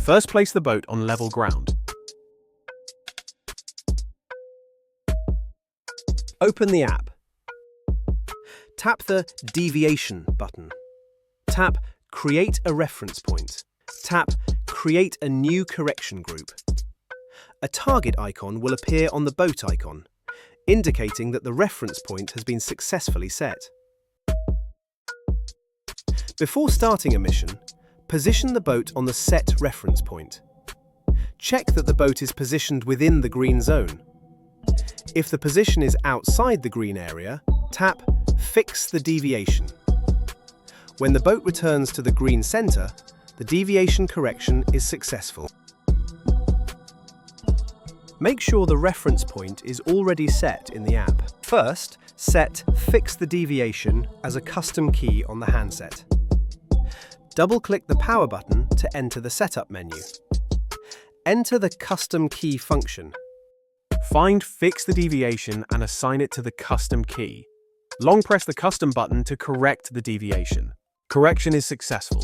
First, place the boat on level ground. Open the app. Tap the Deviation button. Tap Create a reference point. Tap Create a new correction group. A target icon will appear on the boat icon, indicating that the reference point has been successfully set. Before starting a mission, position the boat on the set reference point. Check that the boat is positioned within the green zone. If the position is outside the green area, tap Fix the Deviation. When the boat returns to the green center, the deviation correction is successful. Make sure the reference point is already set in the app. First, set Fix the Deviation as a custom key on the handset. Double-click the power button to enter the setup menu. Enter the custom key function. Find Fix the Deviation and assign it to the custom key. Long press the custom button to correct the deviation. Correction is successful.